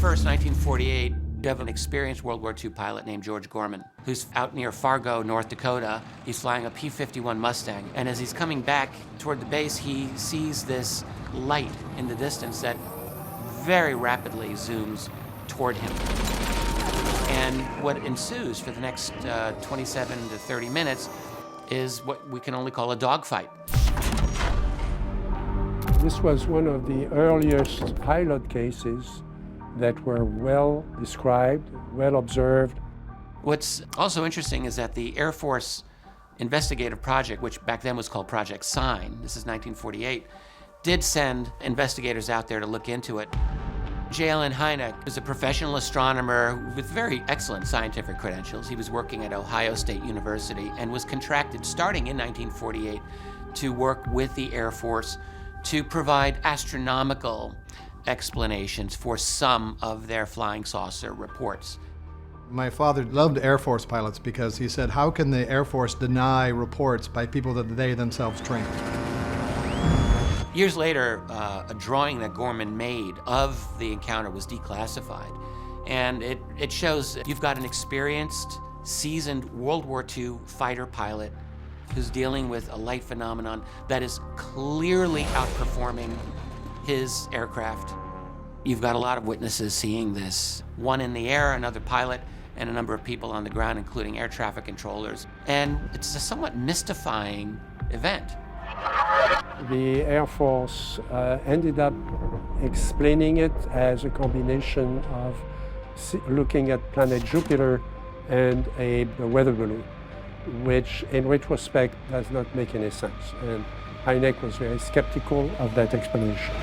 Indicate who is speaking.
Speaker 1: 1st, 1948, you have an experienced World War II pilot named George Gorman, who's out near Fargo, North Dakota. He's flying a P-51 Mustang, and as he's coming back toward the base, he sees this light in the distance that very rapidly zooms toward him. And what ensues for the next 27 to 30 minutes is what we can only call a dogfight.
Speaker 2: This was one of the earliest pilot cases that were well described, well observed.
Speaker 1: What's also interesting is that the Air Force investigative project, which back then was called Project Sign, this is 1948, did send investigators out there to look into it. J. Allen Hynek was a professional astronomer with very excellent scientific credentials. He was working at Ohio State University and was contracted starting in 1948 to work with the Air Force to provide astronomical explanations for some of their flying saucer reports.
Speaker 3: My father loved Air Force pilots because he said, how can the Air Force deny reports by people that they themselves trained?
Speaker 1: Years later, a drawing that Gorman made of the encounter was declassified. And it shows that you've got an experienced, seasoned World War II fighter pilot who's dealing with a light phenomenon that is clearly outperforming his aircraft. You've got a lot of witnesses seeing this. One in the air, another pilot, and a number of people on the ground, including air traffic controllers. And it's a somewhat mystifying event.
Speaker 2: The Air Force ended up explaining it as a combination of looking at planet Jupiter and a weather balloon, which in retrospect does not make any sense. And Hynek was very skeptical of that explanation.